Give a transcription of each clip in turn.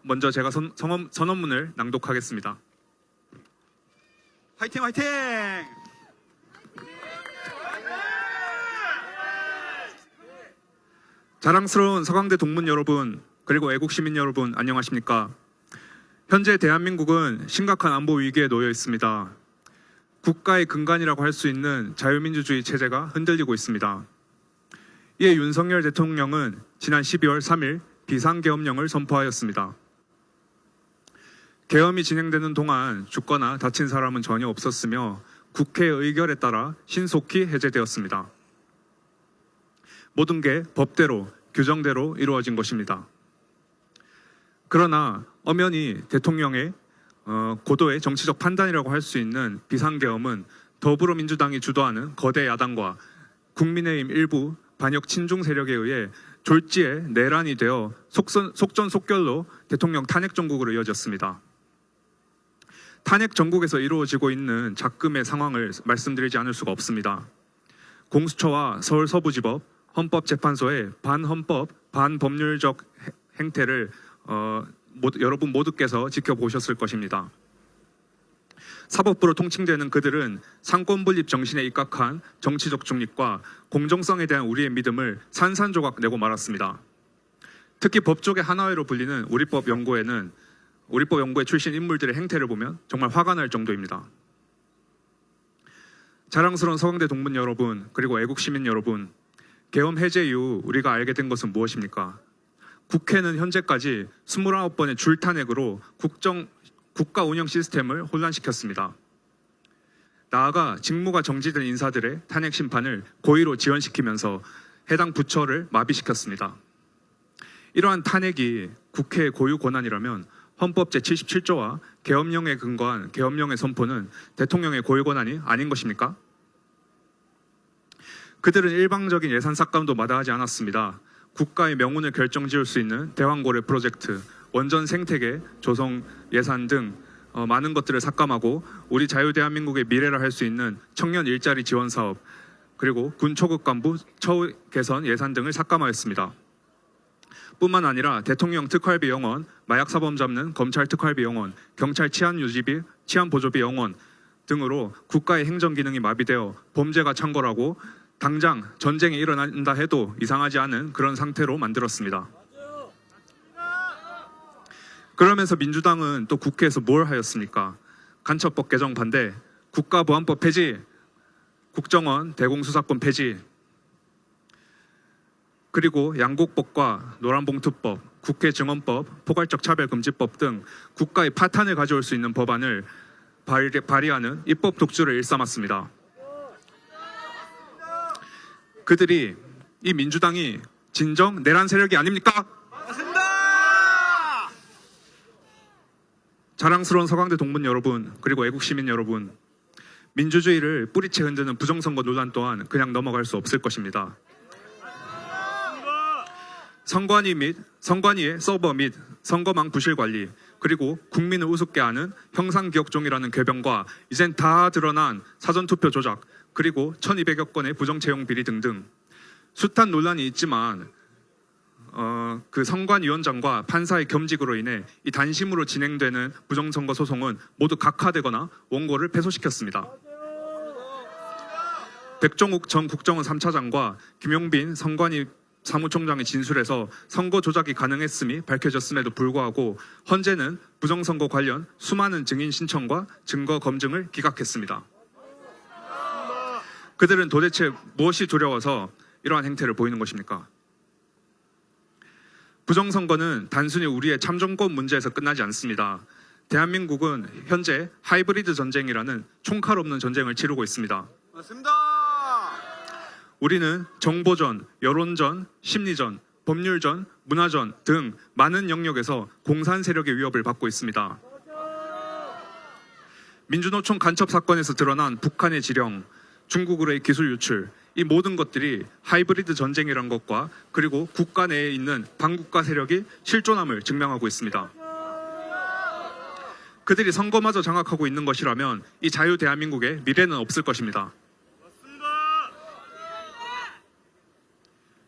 먼저 제가 선언문을 낭독하겠습니다. 화이팅 화이팅! 자랑스러운 서강대 동문 여러분, 그리고 애국 시민 여러분, 안녕하십니까? 현재 대한민국은 심각한 안보 위기에 놓여 있습니다. 국가의 근간이라고 할 수 있는 자유민주주의 체제가 흔들리고 있습니다. 이에 윤석열 대통령은 지난 12월 3일 비상계엄령을 선포하였습니다. 계엄이 진행되는 동안 죽거나 다친 사람은 전혀 없었으며 국회의 의결에 따라 신속히 해제되었습니다. 모든 게 법대로, 규정대로 이루어진 것입니다. 그러나 엄연히 대통령의 고도의 정치적 판단이라고 할 수 있는 비상계엄은 더불어민주당이 주도하는 거대 야당과 국민의힘 일부 반역 친중 세력에 의해 졸지에 내란이 되어 속전속결로 대통령 탄핵 정국으로 이어졌습니다. 탄핵 정국에서 이루어지고 있는 작금의 상황을 말씀드리지 않을 수가 없습니다. 공수처와 서울 서부지법, 헌법재판소의 반헌법, 반법률적 행태를 여러분 모두께서 지켜보셨을 것입니다. 사법부로 통칭되는 그들은 상권분립 정신에 입각한 정치적 중립과 공정성에 대한 우리의 믿음을 산산조각 내고 말았습니다. 특히 법조계 하나회로 불리는 우리법 연구회 출신 인물들의 행태를 보면 정말 화가 날 정도입니다. 자랑스러운 서강대 동문 여러분, 그리고 애국 시민 여러분, 계엄 해제 이후 우리가 알게 된 것은 무엇입니까? 국회는 현재까지 29번의 줄탄핵으로 국가 운영 시스템을 혼란시켰습니다. 나아가 직무가 정지된 인사들의 탄핵 심판을 고의로 지연시키면서 해당 부처를 마비시켰습니다. 이러한 탄핵이 국회의 고유 권한이라면 헌법 제77조와 계엄령에 근거한 계엄령의 선포는 대통령의 고유 권한이 아닌 것입니까? 그들은 일방적인 예산 삭감도 마다하지 않았습니다. 국가의 명운을 결정지을 수 있는 대왕고래 프로젝트, 원전 생태계, 조성 예산 등 많은 것들을 삭감하고 우리 자유대한민국의 미래를 할 수 있는 청년 일자리 지원 사업, 그리고 군 초급 간부 처우 개선 예산 등을 삭감하였습니다. 뿐만 아니라 대통령 특활비 영원, 마약 사범 잡는 검찰 특활비 영원, 경찰 치안 유지비, 치안 보조비 영원 등으로 국가의 행정 기능이 마비되어 범죄가 창궐하고 당장 전쟁이 일어난다 해도 이상하지 않은 그런 상태로 만들었습니다. 그러면서 민주당은 또 국회에서 뭘 하였습니까? 간첩법 개정 반대, 국가보안법 폐지, 국정원 대공수사권 폐지, 그리고 양곡법과 노란봉투법, 국회증언법, 포괄적 차별금지법 등 국가의 파탄을 가져올 수 있는 법안을 발의하는 입법 독주를 일삼았습니다. 그들이 이 민주당이 진정 내란 세력이 아닙니까? 맞습니다! 자랑스러운 서강대 동문 여러분, 그리고 애국 시민 여러분, 민주주의를 뿌리채 흔드는 부정선거 논란 또한 그냥 넘어갈 수 없을 것입니다. 선관위의 서버 및 선거망 부실 관리, 그리고 국민을 우습게 하는 형상기억종이라는 궤변과 이젠 다 드러난 사전투표 조작, 그리고 1200여 건의 부정채용 비리 등등 숱한 논란이 있지만 그 선관위원장과 판사의 겸직으로 인해 이 단심으로 진행되는 부정선거 소송은 모두 각하되거나 원고를 패소시켰습니다. 백종욱 전 국정원 3차장과 김용빈 선관위 사무총장의 진술에서 선거 조작이 가능했음이 밝혀졌음에도 불구하고 헌재는 부정선거 관련 수많은 증인 신청과 증거 검증을 기각했습니다. 그들은 도대체 무엇이 두려워서 이러한 행태를 보이는 것입니까? 부정선거는 단순히 우리의 참정권 문제에서 끝나지 않습니다. 대한민국은 현재 하이브리드 전쟁이라는 총칼 없는 전쟁을 치르고 있습니다. 맞습니다! 우리는 정보전, 여론전, 심리전, 법률전, 문화전 등 많은 영역에서 공산 세력의 위협을 받고 있습니다. 민주노총 간첩 사건에서 드러난 북한의 지령, 중국으로의 기술 유출, 이 모든 것들이 하이브리드 전쟁이란 것과 그리고 국가 내에 있는 반국가 세력이 실존함을 증명하고 있습니다. 그들이 선거마저 장악하고 있는 것이라면 이 자유 대한민국에 미래는 없을 것입니다.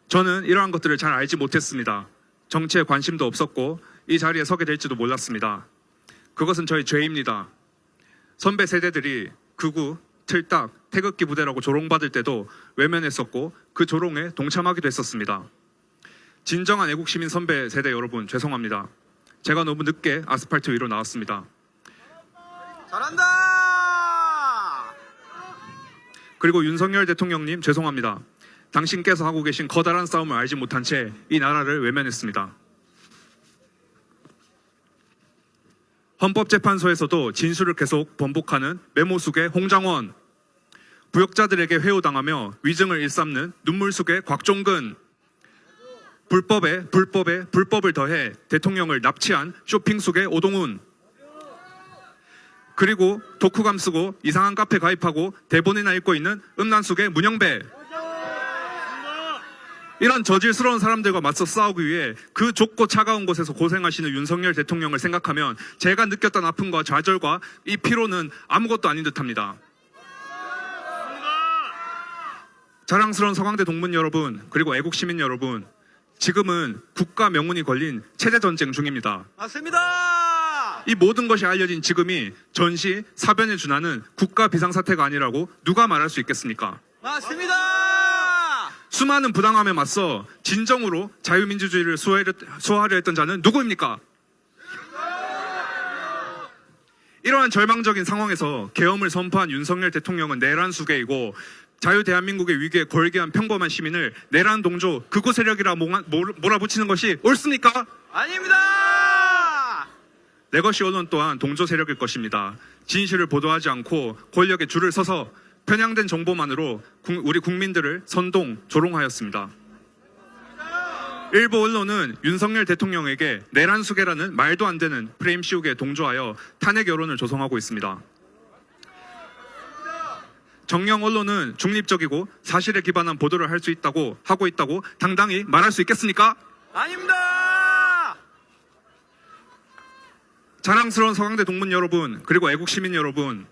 저는 이러한 것들을 잘 알지 못했습니다. 정치에 관심도 없었고 이 자리에 서게 될지도 몰랐습니다. 그것은 저의 죄입니다. 선배 세대들이 극우, 틀딱, 태극기 부대라고 조롱받을 때도 외면했었고 그 조롱에 동참하기도 했었습니다. 진정한 애국시민 선배 세대 여러분 죄송합니다. 제가 너무 늦게 아스팔트 위로 나왔습니다. 잘한다! 그리고 윤석열 대통령님 죄송합니다. 당신께서 하고 계신 커다란 싸움을 알지 못한 채 이 나라를 외면했습니다. 헌법재판소에서도 진술을 계속 번복하는 메모숙의 홍장원, 부역자들에게 회유당하며 위증을 일삼는 눈물숙의 곽종근, 불법에 불법을 더해 대통령을 납치한 쇼핑숙의 오동훈, 그리고 독후감 쓰고 이상한 카페 가입하고 대본이나 읽고 있는 음란숙의 문영배, 이런 저질스러운 사람들과 맞서 싸우기 위해 그 좁고 차가운 곳에서 고생하시는 윤석열 대통령을 생각하면 제가 느꼈던 아픔과 좌절과 이 피로는 아무것도 아닌 듯합니다. 자랑스러운 서강대 동문 여러분, 그리고 애국시민 여러분, 지금은 국가 명운이 걸린 체제전쟁 중입니다. 맞습니다! 이 모든 것이 알려진 지금이 전시 사변에 준하는 국가 비상사태가 아니라고 누가 말할 수 있겠습니까? 맞습니다! 수많은 부당함에 맞서 진정으로 자유민주주의를 수호하려 했던 자는 누구입니까? 이러한 절망적인 상황에서 계엄을 선포한 윤석열 대통령은 내란 수괴이고 자유대한민국의 위기에 걸게한 평범한 시민을 내란 동조 극우 세력이라 몰아붙이는 것이 옳습니까? 아닙니다! 내 것이 언론 또한 동조 세력일 것입니다. 진실을 보도하지 않고 권력에 줄을 서서 편향된 정보만으로 우리 국민들을 선동, 조롱하였습니다. 일부 언론은 윤석열 대통령에게 내란 수괴라는 말도 안 되는 프레임 씌우기에 동조하여 탄핵 여론을 조성하고 있습니다. 정령 언론은 중립적이고 사실에 기반한 보도를 하고 있다고 당당히 말할 수 있겠습니까? 아닙니다! 자랑스러운 서강대 동문 여러분, 그리고 애국시민 여러분,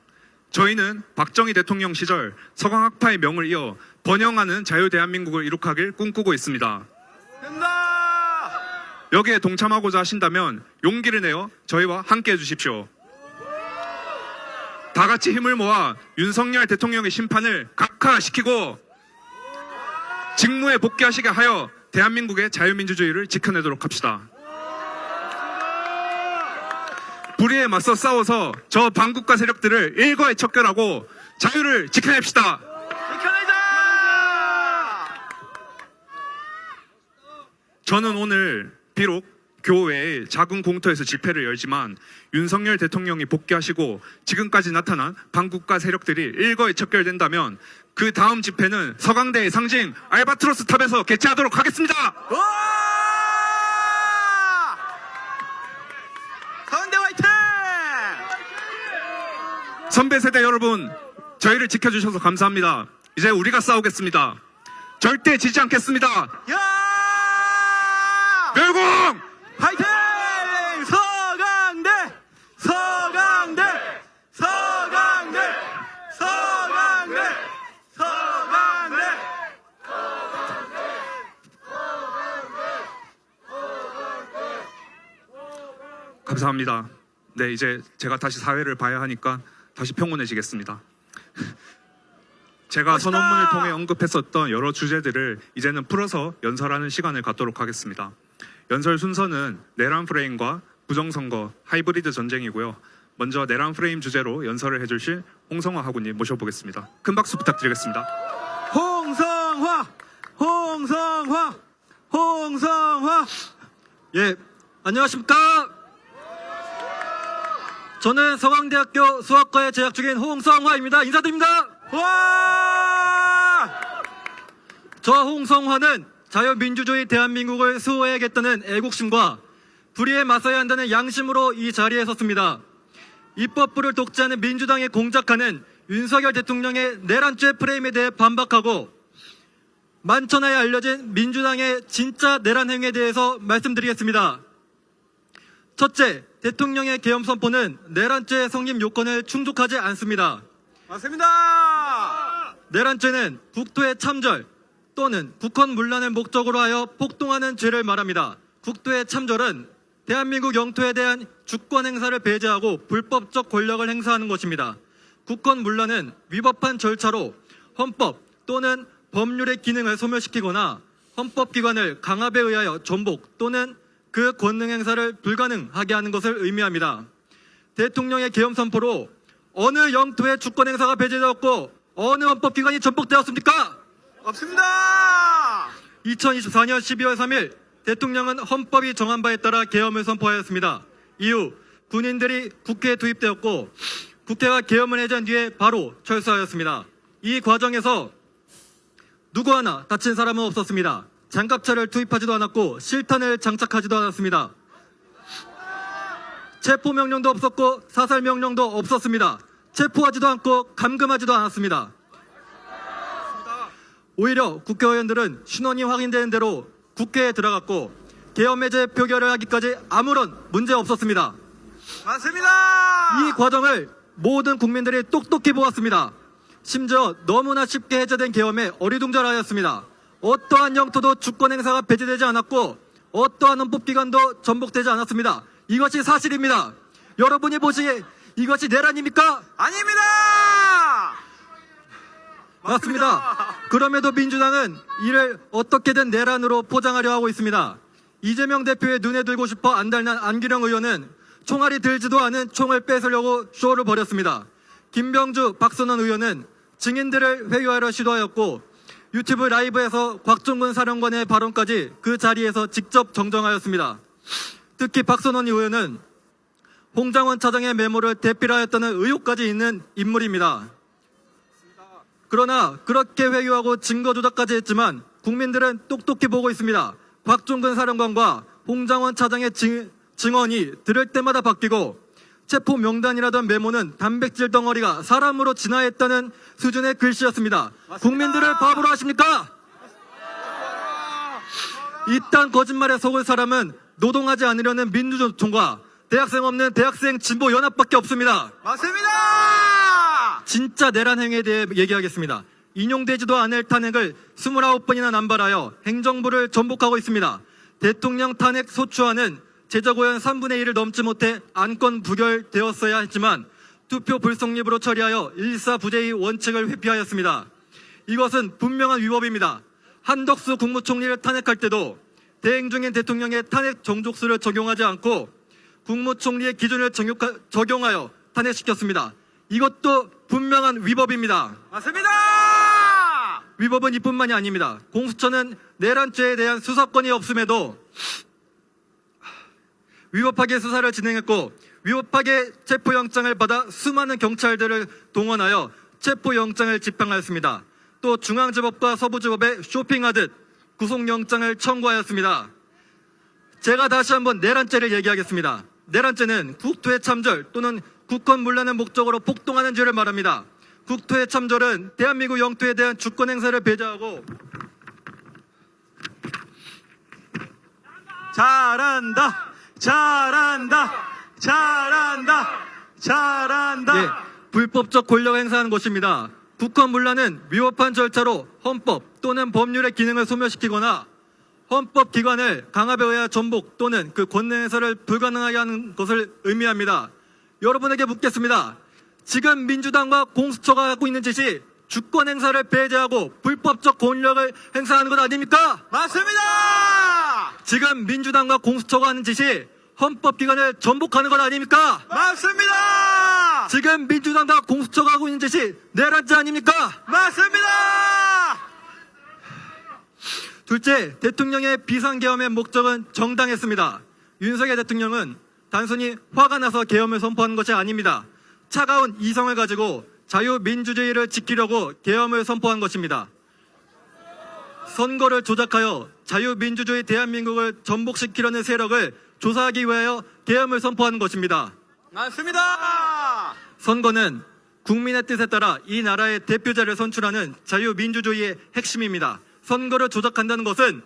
저희는 박정희 대통령 시절 서강학파의 명을 이어 번영하는 자유대한민국을 이룩하길 꿈꾸고 있습니다. 된다! 여기에 동참하고자 하신다면 용기를 내어 저희와 함께 해주십시오. 다 같이 힘을 모아 윤석열 대통령의 심판을 각하시키고 직무에 복귀하시게 하여 대한민국의 자유민주주의를 지켜내도록 합시다. 불의에 맞서 싸워서 저 반국가 세력들을 일거에 척결하고 자유를 지켜냅시다. 지켜내자! 저는 오늘 비록 교외의 작은 공터에서 집회를 열지만 윤석열 대통령이 복귀하시고 지금까지 나타난 반국가 세력들이 일거에 척결된다면 그 다음 집회는 서강대의 상징 알바트로스 탑에서 개최하도록 하겠습니다. 서강대 화이팅! 선배 세대 여러분, 저희를 지켜주셔서 감사합니다. 이제 우리가 싸우겠습니다. 절대 지지 않겠습니다. 야! 멸공! 화이팅! 서강대! 서강대! 서강대! 서강대! 서강대! 감사합니다. 네, 이제 제가 다시 사회를 봐야 하니까 다시 평온해지겠습니다. 제가 멋있다! 선언문을 통해 언급했었던 여러 주제들을 이제는 풀어서 연설하는 시간을 갖도록 하겠습니다. 연설 순서는 내란 프레임과 부정선거, 하이브리드 전쟁이고요. 먼저 내란 프레임 주제로 연설을 해주실 홍성화 학우님 모셔보겠습니다. 큰 박수 부탁드리겠습니다. 홍성화! 홍성화! 홍성화! 예, 안녕하십니까? 저는 서강대학교 수학과에 재학 중인 홍성화입니다. 인사드립니다. 와! 저 홍성화는 자유민주주의 대한민국을 수호해야겠다는 애국심과 불의에 맞서야 한다는 양심으로 이 자리에 섰습니다. 입법부를 독재하는 민주당에 공작하는 윤석열 대통령의 내란죄 프레임에 대해 반박하고 만천하에 알려진 민주당의 진짜 내란 행위에 대해서 말씀드리겠습니다. 첫째, 대통령의 계엄 선포는 내란죄 성립 요건을 충족하지 않습니다. 맞습니다! 내란죄는 국토의 참절 또는 국헌 문란을 목적으로 하여 폭동하는 죄를 말합니다. 국토의 참절은 대한민국 영토에 대한 주권 행사를 배제하고 불법적 권력을 행사하는 것입니다. 국권문란은 위법한 절차로 헌법 또는 법률의 기능을 소멸시키거나 헌법기관을 강압에 의하여 전복 또는 그 권능 행사를 불가능하게 하는 것을 의미합니다. 대통령의 계엄 선포로 어느 영토의 주권 행사가 배제되었고 어느 헌법기관이 전복되었습니까? 없습니다. 2024년 12월 3일 대통령은 헌법이 정한 바에 따라 계엄을 선포하였습니다. 이후 군인들이 국회에 투입되었고 국회가 계엄을 해제한 뒤에 바로 철수하였습니다. 이 과정에서 누구 하나 다친 사람은 없었습니다. 장갑차를 투입하지도 않았고 실탄을 장착하지도 않았습니다. 체포명령도 없었고 사살명령도 없었습니다. 체포하지도 않고 감금하지도 않았습니다. 오히려 국회의원들은 신원이 확인되는 대로 국회에 들어갔고 계엄 해제 표결을 하기까지 아무런 문제 없었습니다. 맞습니다. 이 과정을 모든 국민들이 똑똑히 보았습니다. 심지어 너무나 쉽게 해제된 계엄에 어리둥절하였습니다. 어떠한 영토도 주권 행사가 배제되지 않았고 어떠한 헌법기관도 전복되지 않았습니다. 이것이 사실입니다. 여러분이 보시기에 이것이 내란입니까? 아닙니다. 맞습니다. 그럼에도 민주당은 이를 어떻게든 내란으로 포장하려 하고 있습니다. 이재명 대표의 눈에 들고 싶어 안달난 안기령 의원은 총알이 들지도 않은 총을 뺏으려고 쇼를 벌였습니다. 김병주, 박선원 의원은 증인들을 회유하려 시도하였고 유튜브 라이브에서 곽종근 사령관의 발언까지 그 자리에서 직접 정정하였습니다. 특히 박선원 의원은 홍장원 차장의 메모를 대필하였다는 의혹까지 있는 인물입니다. 그러나 그렇게 회유하고 증거 조작까지 했지만 국민들은 똑똑히 보고 있습니다. 곽종근 사령관과 홍장원 차장의 증언이 들을 때마다 바뀌고 체포 명단이라던 메모는 단백질 덩어리가 사람으로 진화했다는 수준의 글씨였습니다. 국민들을 바보로 하십니까? 이딴 거짓말에 속을 사람은 노동하지 않으려는 민주노총과 대학생 없는 대학생 진보 연합밖에 없습니다. 맞습니다. 진짜 내란 행위에 대해 얘기하겠습니다. 인용되지도 않을 탄핵을 29번이나 남발하여 행정부를 전복하고 있습니다. 대통령 탄핵 소추안은 제적의원 3분의 1을 넘지 못해 안건 부결되었어야 했지만 투표 불성립으로 처리하여 일사부재의 원칙을 회피하였습니다. 이것은 분명한 위법입니다. 한덕수 국무총리를 탄핵할 때도 대행 중인 대통령의 탄핵 정족수를 적용하지 않고 국무총리의 기준을 적용하여 탄핵시켰습니다. 이것도 분명한 위법입니다. 맞습니다. 위법은 이뿐만이 아닙니다. 공수처는 내란죄에 대한 수사권이 없음에도 위법하게 수사를 진행했고 위법하게 체포영장을 받아 수많은 경찰들을 동원하여 체포영장을 집행하였습니다. 또 중앙지법과 서부지법에 쇼핑하듯 구속영장을 청구하였습니다. 제가 다시 한번 내란죄를 얘기하겠습니다. 내란죄는 국토의 참절 또는 국권문란을 목적으로 폭동하는 죄를 말합니다. 국토의 참절은 대한민국 영토에 대한 주권 행사를 배제하고 잘한다. 잘한다. 잘한다. 잘한다. 예, 불법적 권력 행사하는 것입니다. 국권문란은 위법한 절차로 헌법 또는 법률의 기능을 소멸시키거나 헌법기관을 강압에 의해 전복 또는 그 권능 행사를 불가능하게 하는 것을 의미합니다. 여러분에게 묻겠습니다. 지금 민주당과 공수처가 하고 있는 짓이 주권 행사를 배제하고 불법적 권력을 행사하는 것 아닙니까? 맞습니다. 지금 민주당과 공수처가 하는 짓이 헌법기관을 전복하는 것 아닙니까? 맞습니다. 지금 민주당과 공수처가 하고 있는 짓이 내란죄 아닙니까? 맞습니다. 둘째, 대통령의 비상계엄의 목적은 정당했습니다. 윤석열 대통령은 단순히 화가 나서 계엄을 선포하는 것이 아닙니다. 차가운 이성을 가지고 자유민주주의를 지키려고 계엄을 선포한 것입니다. 선거를 조작하여 자유민주주의 대한민국을 전복시키려는 세력을 조사하기 위하여 계엄을 선포하는 것입니다. 맞습니다. 선거는 국민의 뜻에 따라 이 나라의 대표자를 선출하는 자유민주주의의 핵심입니다. 선거를 조작한다는 것은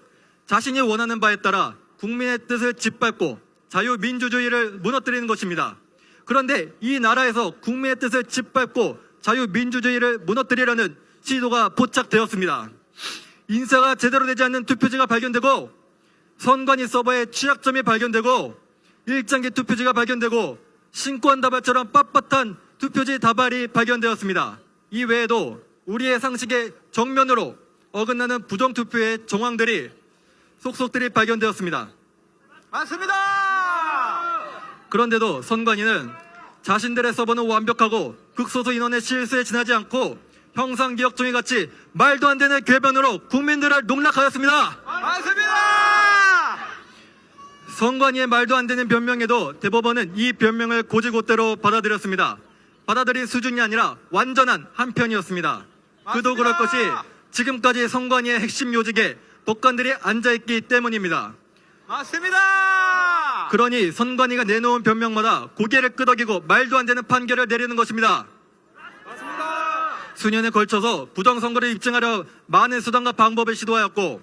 자신이 원하는 바에 따라 국민의 뜻을 짓밟고 자유민주주의를 무너뜨리는 것입니다. 그런데 이 나라에서 국민의 뜻을 짓밟고 자유민주주의를 무너뜨리려는 시도가 포착되었습니다. 인쇄가 제대로 되지 않는 투표지가 발견되고 선관위 서버에 취약점이 발견되고 일장기 투표지가 발견되고 신권 다발처럼 빳빳한 투표지 다발이 발견되었습니다. 이 외에도 우리의 상식의 정면으로 어긋나는 부정투표의 정황들이 속속들이 발견되었습니다. 맞습니다. 그런데도 선관위는 자신들의 서버는 완벽하고 극소수 인원의 실수에 지나지 않고 형상기억종이 같이 말도 안 되는 궤변으로 국민들을 농락하였습니다. 맞습니다. 선관위의 말도 안 되는 변명에도 대법원은 이 변명을 고지고대로 받아들였습니다. 받아들인 수준이 아니라 완전한 한편이었습니다. 그도 그럴 것이 지금까지 선관위의 핵심 요직에 법관들이 앉아있기 때문입니다. 맞습니다. 그러니 선관위가 내놓은 변명마다 고개를 끄덕이고 말도 안 되는 판결을 내리는 것입니다. 맞습니다. 수년에 걸쳐서 부정선거를 입증하려 많은 수단과 방법을 시도하였고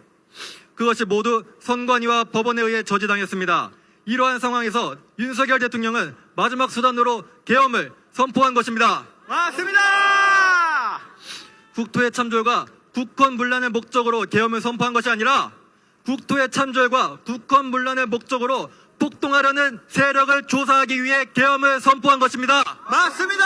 그것이 모두 선관위와 법원에 의해 저지당했습니다. 이러한 상황에서 윤석열 대통령은 마지막 수단으로 계엄을 선포한 것입니다. 맞습니다. 국토의 참졸과 국헌 문란의 목적으로 계엄을 선포한 것이 아니라 국토의 참졸과 국헌 문란의 목적으로 폭동하려는 세력을 조사하기 위해 계엄을 선포한 것입니다. 맞습니다.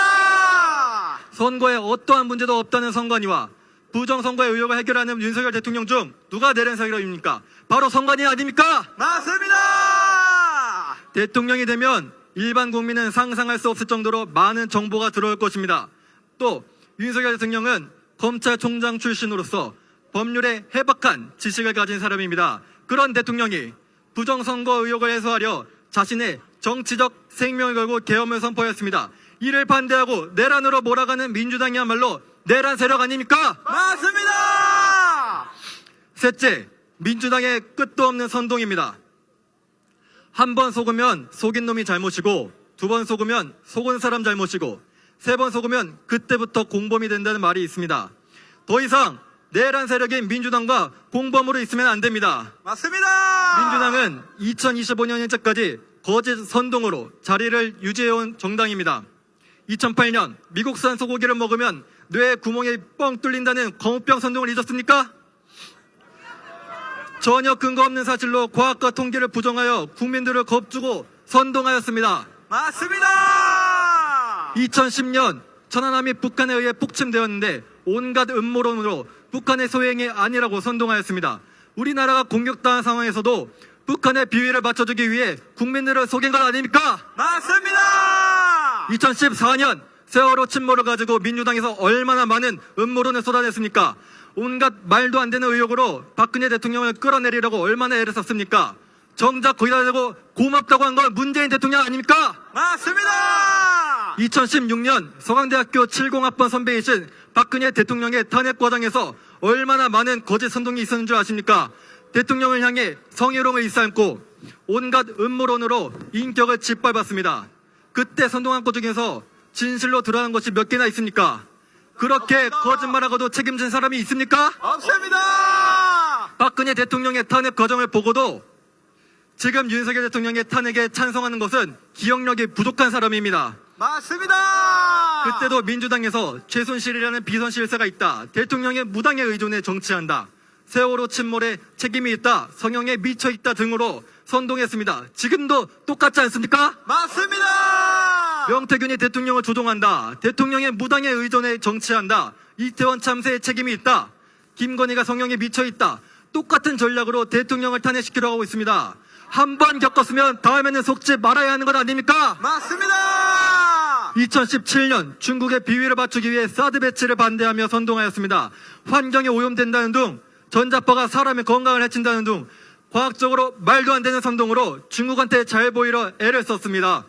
선거에 어떠한 문제도 없다는 선관위와 부정선거의 의혹을 해결하는 윤석열 대통령 중 누가 내란 세력입니까? 바로 선관위 아닙니까? 맞습니다. 대통령이 되면 일반 국민은 상상할 수 없을 정도로 많은 정보가 들어올 것입니다. 또 윤석열 대통령은 검찰총장 출신으로서 법률에 해박한 지식을 가진 사람입니다. 그런 대통령이 부정선거 의혹을 해소하려 자신의 정치적 생명을 걸고 계엄을 선포했습니다. 이를 반대하고 내란으로 몰아가는 민주당이야말로 내란 세력 아닙니까? 맞습니다. 셋째, 민주당의 끝도 없는 선동입니다. 한 번 속으면 속인 놈이 잘못이고 두 번 속으면 속은 사람 잘못이고 세 번 속으면 그때부터 공범이 된다는 말이 있습니다. 더 이상 내란 세력인 민주당과 공범으로 있으면 안 됩니다. 맞습니다. 민주당은 2025년 현재까지 거짓 선동으로 자리를 유지해온 정당입니다. 2008년 미국산 소고기를 먹으면 뇌에 구멍이 뻥 뚫린다는 거무병 선동을 잊었습니까? 전혀 근거 없는 사실로 과학과 통계를 부정하여 국민들을 겁주고 선동하였습니다. 맞습니다. 2010년 천안함이 북한에 의해 폭침되었는데 온갖 음모론으로 북한의 소행이 아니라고 선동하였습니다. 우리나라가 공격당한 상황에서도 북한의 비위를 맞춰주기 위해 국민들을 속인 것 아닙니까? 맞습니다. 2014년 세월호 침몰을 가지고 민주당에서 얼마나 많은 음모론을 쏟아냈습니까? 온갖 말도 안 되는 의혹으로 박근혜 대통령을 끌어내리려고 얼마나 애를 썼습니까? 정작 거기다 대고 고맙다고 한 건 문재인 대통령 아닙니까? 맞습니다. 2016년 서강대학교 70학번 선배이신 박근혜 대통령의 탄핵 과정에서 얼마나 많은 거짓 선동이 있었는 줄 아십니까? 대통령을 향해 성희롱을 일삼고 온갖 음모론으로 인격을 짓밟았습니다. 그때 선동한 것 중에서 진실로 드러난 것이 몇 개나 있습니까? 그렇게 거짓말하고도 책임진 사람이 있습니까? 없습니다. 박근혜 대통령의 탄핵 과정을 보고도 지금 윤석열 대통령의 탄핵에 찬성하는 것은 기억력이 부족한 사람입니다. 맞습니다. 그때도 민주당에서 최순실이라는 비선실세가 있다. 대통령의 무당에 의존해 정치한다. 세월호 침몰에 책임이 있다. 성형에 미쳐있다 등으로 선동했습니다. 지금도 똑같지 않습니까? 맞습니다. 명태균이 대통령을 조종한다. 대통령의 무당에 의존해 정치한다. 이태원 참사에 책임이 있다. 김건희가 성형에 미쳐있다. 똑같은 전략으로 대통령을 탄핵시키려고 하고 있습니다. 한 번 겪었으면 다음에는 속지 말아야 하는 것 아닙니까? 맞습니다. 2017년 중국의 비위를 맞추기 위해 사드 배치를 반대하며 선동하였습니다. 환경이 오염된다는 등 전자파가 사람의 건강을 해친다는 등 과학적으로 말도 안 되는 선동으로 중국한테 잘 보이려 애를 썼습니다.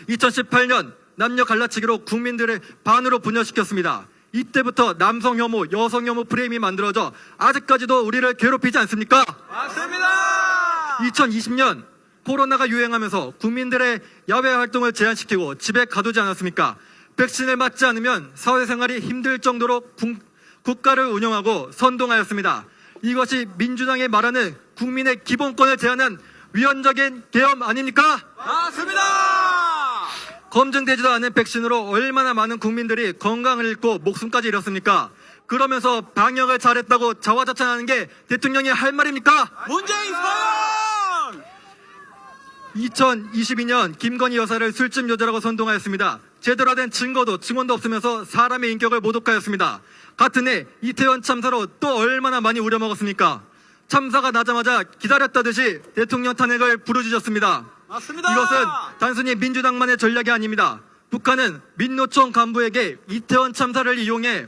2018년 남녀 갈라치기로 국민들을 반으로 분열시켰습니다. 이때부터 남성 혐오, 여성 혐오 프레임이 만들어져 아직까지도 우리를 괴롭히지 않습니까? 맞습니다. 2020년 코로나가 유행하면서 국민들의 야외 활동을 제한시키고 집에 가두지 않았습니까? 백신을 맞지 않으면 사회생활이 힘들 정도로 국가를 운영하고 선동하였습니다. 이것이 민주당이 말하는 국민의 기본권을 제한한 위헌적인 계엄 아닙니까? 맞습니다. 검증되지도 않은 백신으로 얼마나 많은 국민들이 건강을 잃고 목숨까지 잃었습니까? 그러면서 방역을 잘했다고 자화자찬하는 게 대통령이 할 말입니까? 문재인 선! 2022년 김건희 여사를 술집 여자라고 선동하였습니다. 제대로 된 증거도 증언도 없으면서 사람의 인격을 모독하였습니다. 같은 해 이태원 참사로 또 얼마나 많이 우려먹었습니까? 참사가 나자마자 기다렸다듯이 대통령 탄핵을 부르짖었습니다. 맞습니다. 이것은 단순히 민주당만의 전략이 아닙니다. 북한은 민노총 간부에게 이태원 참사를 이용해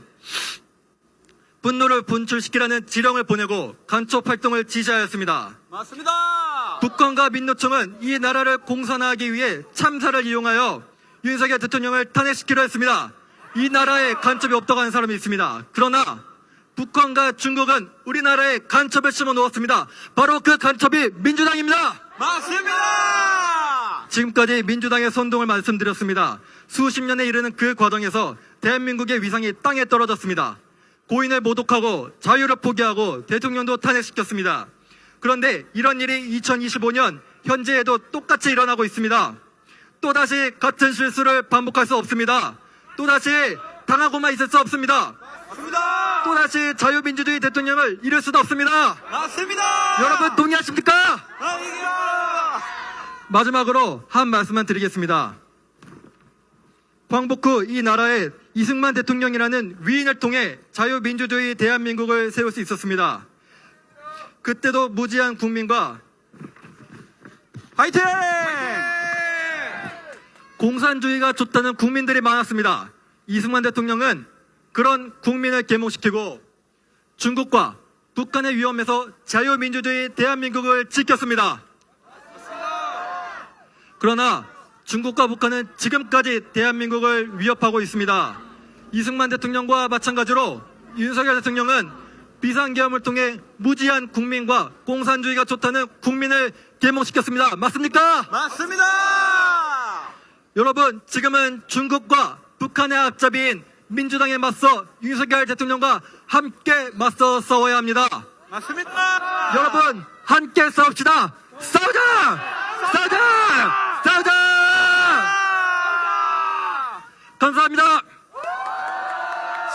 분노를 분출시키라는 지령을 보내고 간첩 활동을 지시하였습니다. 맞습니다. 북한과 민노총은 이 나라를 공산화하기 위해 참사를 이용하여 윤석열 대통령을 탄핵시키려 했습니다. 이 나라에 간첩이 없다고 하는 사람이 있습니다. 그러나 북한과 중국은 우리나라에 간첩을 심어 놓았습니다. 바로 그 간첩이 민주당입니다. 맞습니다. 지금까지 민주당의 선동을 말씀드렸습니다. 수십 년에 이르는 그 과정에서 대한민국의 위상이 땅에 떨어졌습니다. 고인을 모독하고 자유를 포기하고 대통령도 탄핵시켰습니다. 그런데 이런 일이 2025년 현재에도 똑같이 일어나고 있습니다. 또다시 같은 실수를 반복할 수 없습니다. 또다시 당하고만 있을 수 없습니다. 맞습니다. 또다시 자유민주주의 대통령을 잃을 수도 없습니다. 맞습니다. 여러분 동의하십니까? 아니요. 마지막으로 한 말씀만 드리겠습니다. 광복 후 이 나라에 이승만 대통령이라는 위인을 통해 자유민주주의 대한민국을 세울 수 있었습니다. 그때도 무지한 국민과 화이팅! 공산주의가 좋다는 국민들이 많았습니다. 이승만 대통령은 그런 국민을 계몽시키고 중국과 북한의 위험에서 자유민주주의 대한민국을 지켰습니다. 그러나 중국과 북한은 지금까지 대한민국을 위협하고 있습니다. 이승만 대통령과 마찬가지로 윤석열 대통령은 비상계엄을 통해 무지한 국민과 공산주의가 좋다는 국민을 계몽시켰습니다. 맞습니까? 맞습니다. 여러분, 지금은 중국과 북한의 앞잡이인 민주당에 맞서 윤석열 대통령과 함께 맞서 싸워야 합니다. 맞습니다. 여러분, 함께 싸웁시다. 싸우자! 싸우자! 싸우자! 감사합니다.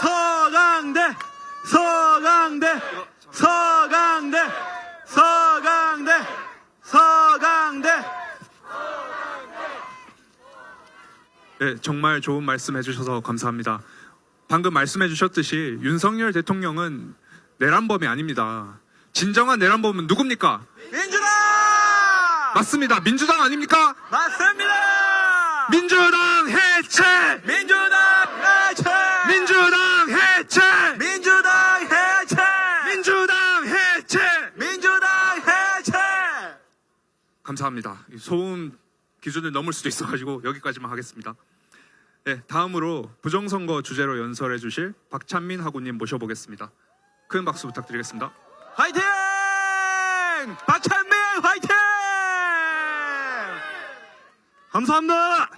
서강대, 서강대, 서강대, 서강대, 서강대. 네, 정말 좋은 말씀 해주셔서 감사합니다. 방금 말씀해 주셨듯이 윤석열 대통령은 내란범이 아닙니다. 진정한 내란범은 누굽니까? 민주당! 맞습니다. 민주당 아닙니까? 맞습니다. 민주당 해체! 민주당 해체! 민주당 해체! 민주당 해체! 민주당 해체! 민주당 해체! 감사합니다. 소음 기준을 넘을 수도 있어가지고 여기까지만 하겠습니다. 네, 다음으로 부정선거 주제로 연설해 주실 박찬민 하구님 모셔보겠습니다. 큰 박수 부탁드리겠습니다. 화이팅! 박찬민 화이팅! 감사합니다.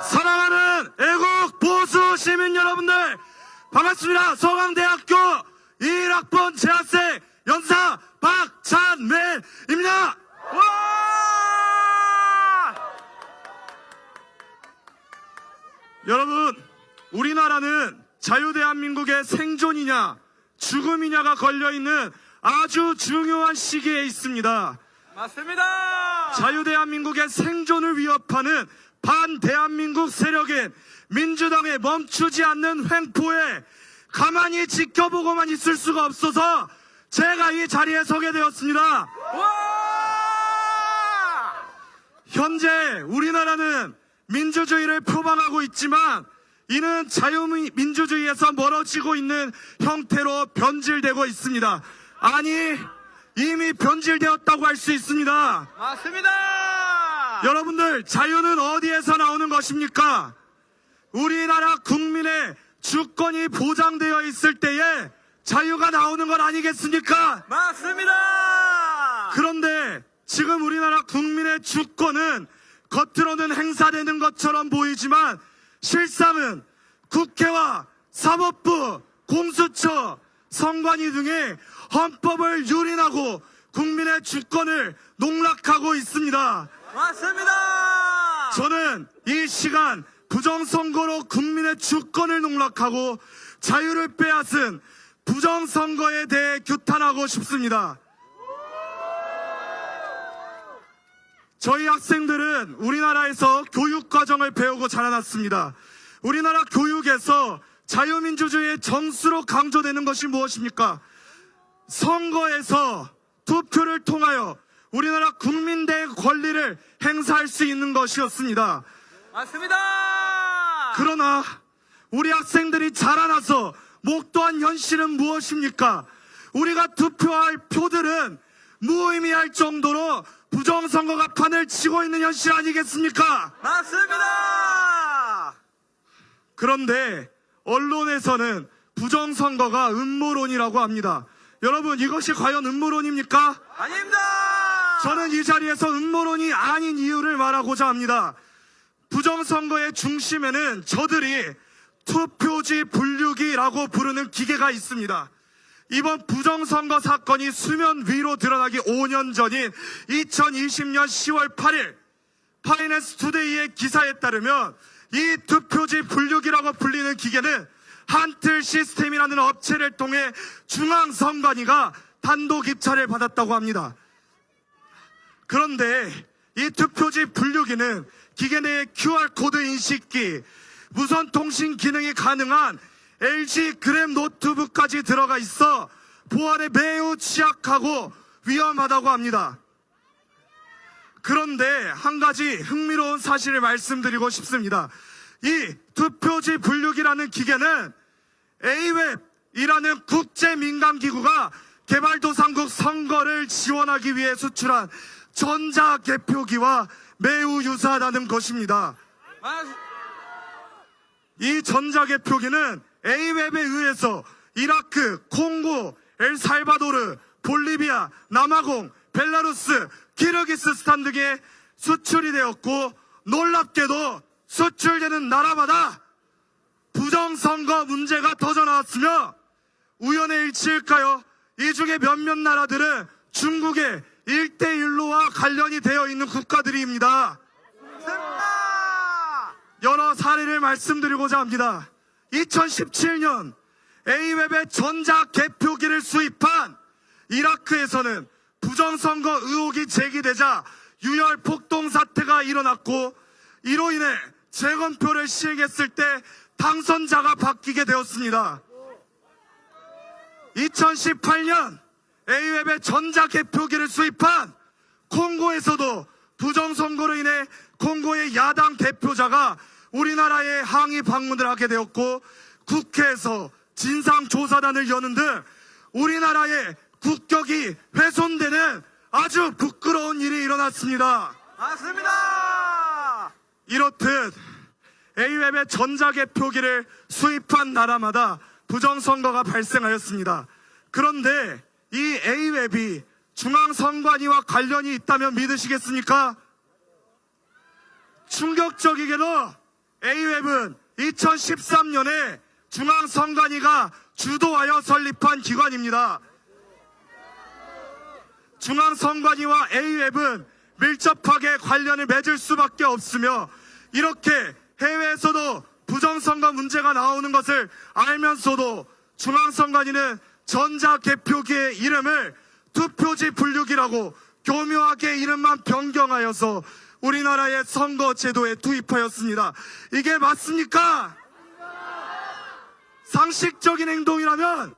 사랑하는 애국 보수 시민 여러분들 반갑습니다. 서강대학교 21학번 재학생 연사 박찬민입니다. 여러분, 우리나라는 자유대한민국의 생존이냐 죽음이냐가 걸려있는 아주 중요한 시기에 있습니다. 맞습니다. 자유대한민국의 생존을 위협하는 반대한민국 세력인 민주당의 멈추지 않는 횡포에 가만히 지켜보고만 있을 수가 없어서 제가 이 자리에 서게 되었습니다. 현재 우리나라는 민주주의를 표방하고 있지만 이는 자유민주주의에서 멀어지고 있는 형태로 변질되고 있습니다. 아니, 이미 변질되었다고 할 수 있습니다. 맞습니다. 여러분들, 자유는 어디에서 나오는 것입니까? 우리나라 국민의 주권이 보장되어 있을 때에 자유가 나오는 것 아니겠습니까? 맞습니다. 그런데 지금 우리나라 국민의 주권은 겉으로는 행사되는 것처럼 보이지만 실상은 국회와 사법부, 공수처, 선관위 등의 헌법을 유린하고 국민의 주권을 농락하고 있습니다. 맞습니다. 저는 이 시간 부정선거로 국민의 주권을 농락하고 자유를 빼앗은 부정선거에 대해 규탄하고 싶습니다. 저희 학생들은 우리나라에서 교육 과정을 배우고 자라났습니다. 우리나라 교육에서 자유민주주의의 정수로 강조되는 것이 무엇입니까? 선거에서 투표를 통하여 우리나라 국민대의 권리를 행사할 수 있는 것이었습니다. 맞습니다. 그러나 우리 학생들이 자라나서 목도한 현실은 무엇입니까? 우리가 투표할 표들은 무의미할 정도로 부정선거가 판을 치고 있는 현실 아니겠습니까? 맞습니다. 그런데 언론에서는 부정선거가 음모론이라고 합니다. 여러분, 이것이 과연 음모론입니까? 아닙니다. 저는 이 자리에서 음모론이 아닌 이유를 말하고자 합니다. 부정선거의 중심에는 저들이 투표지 분류기라고 부르는 기계가 있습니다. 이번 부정선거 사건이 수면 위로 드러나기 5년 전인 2020년 10월 8일 파이낸스 투데이의 기사에 따르면 이 투표지 분류기라고 불리는 기계는 한틀 시스템이라는 업체를 통해 중앙선관위가 단독 입찰을 받았다고 합니다. 그런데 이 투표지 분류기는 기계 내에 QR코드 인식기, 무선 통신 기능이 가능한 LG 그램 노트북까지 들어가 있어 보안에 매우 취약하고 위험하다고 합니다. 그런데 한 가지 흥미로운 사실을 말씀드리고 싶습니다. 이 투표지 분류기라는 기계는 AWEB이라는 국제민간기구가 개발도상국 선거를 지원하기 위해 수출한 전자개표기와 매우 유사하다는 것입니다. 이 전자개표기는 AWEB에 의해서 이라크, 콩고, 엘살바도르, 볼리비아, 남아공, 벨라루스, 키르기스스탄 등에 수출이 되었고, 놀랍게도 수출되는 나라마다 부정선거 문제가 터져 나왔으며 우연의 일치일까요? 이 중에 몇몇 나라들은 중국의 1대1로와 관련이 되어 있는 국가들입니다. 여러 사례를 말씀드리고자 합니다. 2017년 AWEB의 전자개표기를 수입한 이라크에서는 부정선거 의혹이 제기되자 유혈 폭동 사태가 일어났고, 이로 인해 재검표를 시행했을 때 당선자가 바뀌게 되었습니다. 2018년 AWEB의 전자개표기를 수입한 콩고에서도 부정선거로 인해 콩고의 야당 대표자가 우리나라에 항의 방문을 하게 되었고, 국회에서 진상조사단을 여는 등 우리나라의 국격이 훼손되는 아주 부끄러운 일이 일어났습니다. 맞습니다. 이렇듯 AWEB의 전자개표기를 수입한 나라마다 부정선거가 발생하였습니다. 그런데 이 AWEB이 중앙선관위와 관련이 있다면 믿으시겠습니까? 충격적이게도 AWEB은 2013년에 중앙선관위가 주도하여 설립한 기관입니다. 중앙선관위와 AWEB은 밀접하게 관련을 맺을 수밖에 없으며, 이렇게 해외에서도 부정선거 문제가 나오는 것을 알면서도 중앙선관위는 전자개표기의 이름을 투표지 분류기라고 교묘하게 이름만 변경하여서 우리나라의 선거제도에 투입하였습니다. 이게 맞습니까? 상식적인 행동이라면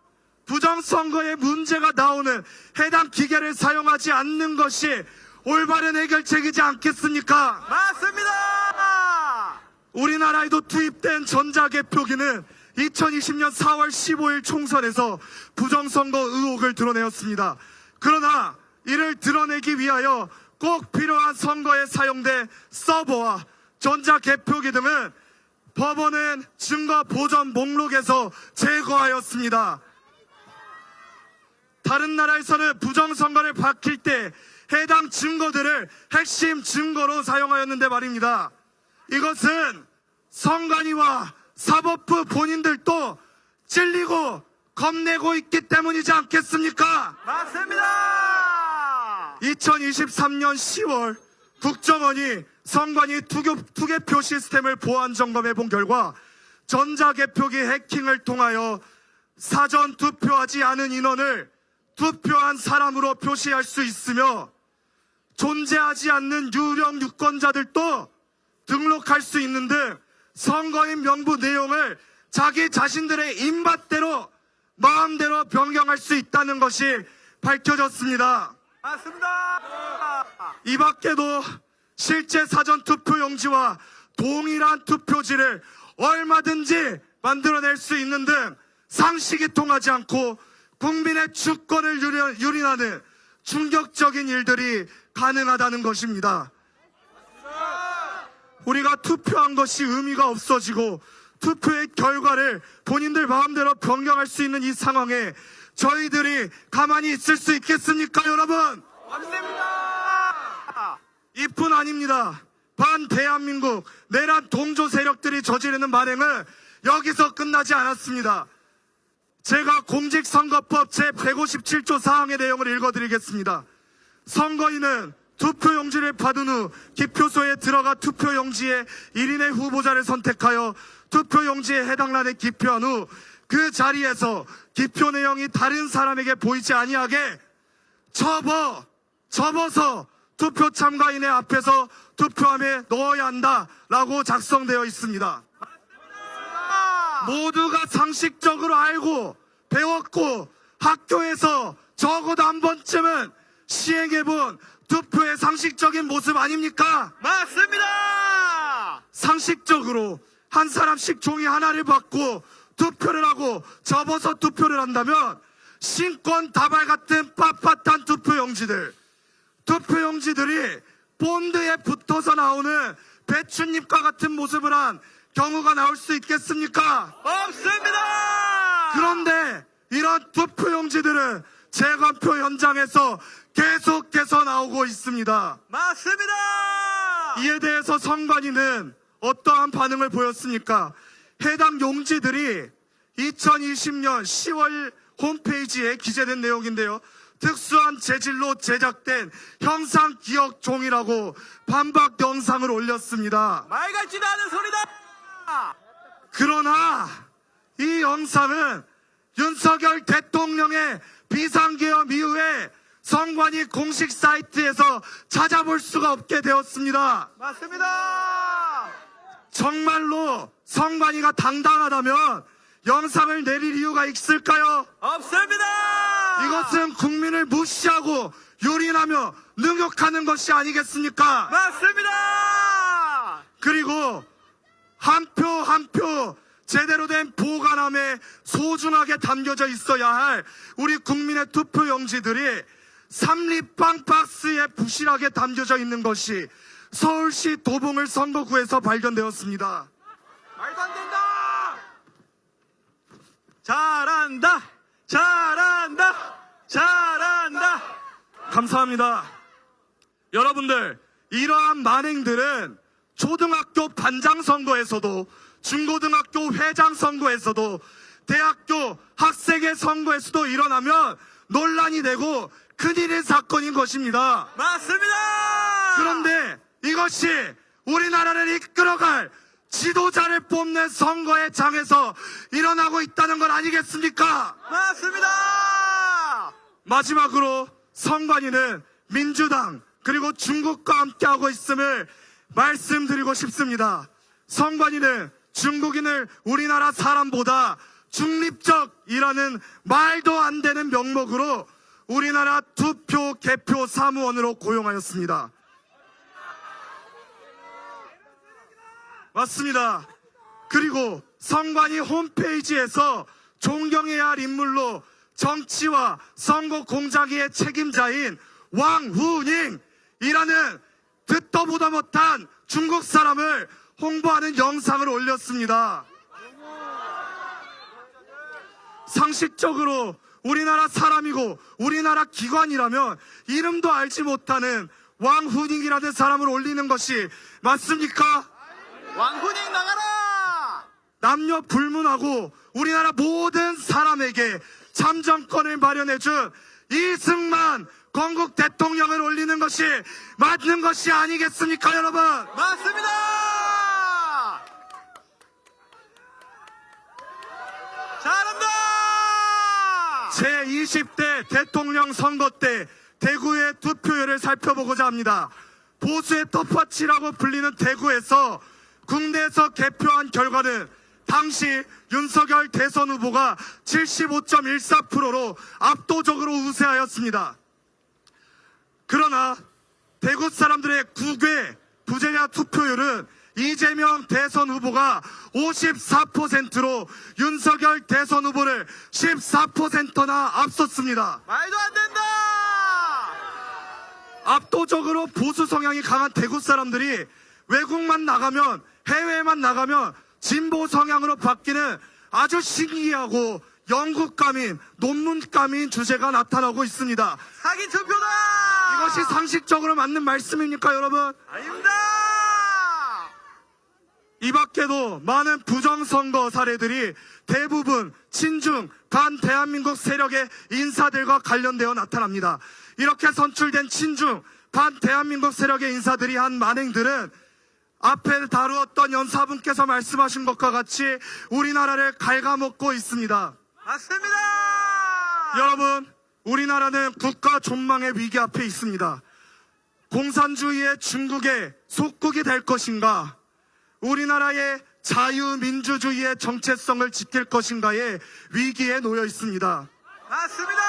부정선거에 문제가 나오는 해당 기계를 사용하지 않는 것이 올바른 해결책이지 않겠습니까? 맞습니다. 우리나라에도 투입된 전자개표기는 2020년 4월 15일 총선에서 부정선거 의혹을 드러내었습니다. 그러나 이를 드러내기 위하여 꼭 필요한 선거에 사용된 서버와 전자개표기 등은 법원은 증거 보전 목록에서 제거하였습니다. 다른 나라에서는 부정선거를 밝힐 때 해당 증거들을 핵심 증거로 사용하였는데 말입니다. 이것은 선관위와 사법부 본인들도 찔리고 겁내고 있기 때문이지 않겠습니까? 맞습니다. 2023년 10월 국정원이 선관위 투개표 시스템을 보안 점검해 본 결과 전자개표기 해킹을 통하여 사전 투표하지 않은 인원을 투표한 사람으로 표시할 수 있으며, 존재하지 않는 유령 유권자들도 등록할 수 있는 등 선거인 명부 내용을 자기 자신들의 입맛대로 마음대로 변경할 수 있다는 것이 밝혀졌습니다. 맞습니다. 이 밖에도 실제 사전투표용지와 동일한 투표지를 얼마든지 만들어낼 수 있는 등 상식이 통하지 않고 국민의 주권을 유린하는 충격적인 일들이 가능하다는 것입니다. 우리가 투표한 것이 의미가 없어지고 투표의 결과를 본인들 마음대로 변경할 수 있는 이 상황에 저희들이 가만히 있을 수 있겠습니까, 여러분? 맞습니다. 이뿐 아닙니다. 반대한민국 내란 동조 세력들이 저지르는 만행은 여기서 끝나지 않았습니다. 제가 공직선거법 제157조 사항의 내용을 읽어드리겠습니다. 선거인은 투표용지를 받은 후 기표소에 들어가 투표용지에 1인의 후보자를 선택하여 투표용지에 해당 란에 기표한 후 그 자리에서 기표 내용이 다른 사람에게 보이지 아니하게 접어서 투표 참가인의 앞에서 투표함에 넣어야 한다라고 작성되어 있습니다. 모두가 상식적으로 알고 배웠고 학교에서 적어도 한 번쯤은 시행해본 투표의 상식적인 모습 아닙니까? 맞습니다. 상식적으로 한 사람씩 종이 하나를 받고 투표를 하고 접어서 투표를 한다면 신권 다발 같은 빳빳한 투표용지들이 본드에 붙어서 나오는 배춧잎과 같은 모습을 한 경우가 나올 수 있겠습니까? 없습니다. 그런데 이런 투표용지들은 재검표 현장에서 계속해서 나오고 있습니다. 맞습니다. 이에 대해서 선관위는 어떠한 반응을 보였습니까? 해당 용지들이 2020년 10월 홈페이지에 기재된 내용인데요. 특수한 재질로 제작된 형상 기억 종이라고 반박 영상을 올렸습니다. 말 같지도 않은 소리다. 그러나 이 영상은 윤석열 대통령의 비상계엄 이후에 선관위 공식 사이트에서 찾아볼 수가 없게 되었습니다. 맞습니다. 정말로 선관위가 당당하다면 영상을 내릴 이유가 있을까요? 없습니다. 이것은 국민을 무시하고 유린하며 능욕하는 것이 아니겠습니까? 맞습니다. 그리고 한 표 한 표 제대로 된 보관함에 소중하게 담겨져 있어야 할 우리 국민의 투표용지들이 삼립방 박스에 부실하게 담겨져 있는 것이 서울시 도봉을 선거구에서 발견되었습니다. 말도 안 된다. 잘한다. 잘한다. 잘한다. 감사합니다. 여러분들, 이러한 만행들은 초등학교 반장 선거에서도 중고등학교 회장 선거에서도 대학교 학생회 선거에서도 일어나면 논란이 되고 큰일의 사건인 것입니다. 맞습니다. 그런데 이것이 우리나라를 이끌어갈 지도자를 뽑는 선거의 장에서 일어나고 있다는 건 아니겠습니까? 맞습니다. 마지막으로 선관위는 민주당 그리고 중국과 함께하고 있음을 말씀드리고 싶습니다. 선관위는 중국인을 우리나라 사람보다 중립적이라는 말도 안 되는 명목으로 우리나라 투표 개표 사무원으로 고용하였습니다. 맞습니다. 그리고 선관위 홈페이지에서 존경해야 할 인물로 정치와 선거 공작의 책임자인 왕후닝이라는 듣도 보도 못한 중국 사람을 홍보하는 영상을 올렸습니다. 상식적으로 우리나라 사람이고 우리나라 기관이라면 이름도 알지 못하는 왕후닝이라는 사람을 올리는 것이 맞습니까? 왕훈이 나가라. 남녀 불문하고 우리나라 모든 사람에게 참정권을 마련해준 이승만 건국 대통령을 올리는 것이 맞는 것이 아니겠습니까, 여러분? 맞습니다. 잘한다. 제20대 대통령 선거 때 대구의 투표율을 살펴보고자 합니다. 보수의 텃밭이라고 불리는 대구에서 국내에서 개표한 결과는 당시 윤석열 대선 후보가 75.14%로 압도적으로 우세하였습니다. 그러나 대구 사람들의 국외 부재자 투표율은 이재명 대선 후보가 54%로 윤석열 대선 후보를 14%나 앞섰습니다. 말도 안 된다! 압도적으로 보수 성향이 강한 대구 사람들이 외국만 나가면, 해외만 나가면 진보 성향으로 바뀌는 아주 신기하고 영국감인, 논문감인 주제가 나타나고 있습니다. 사기 투표다! 이것이 상식적으로 맞는 말씀입니까, 여러분? 아닙니다! 이 밖에도 많은 부정선거 사례들이 대부분 친중, 반대한민국 세력의 인사들과 관련되어 나타납니다. 이렇게 선출된 친중, 반대한민국 세력의 인사들이 한 만행들은 앞에 다루었던 연사분께서 말씀하신 것과 같이 우리나라를 갉아먹고 있습니다. 맞습니다! 여러분, 우리나라는 국가 존망의 위기 앞에 있습니다. 공산주의의 중국의 속국이 될 것인가, 우리나라의 자유민주주의의 정체성을 지킬 것인가의 위기에 놓여 있습니다. 맞습니다!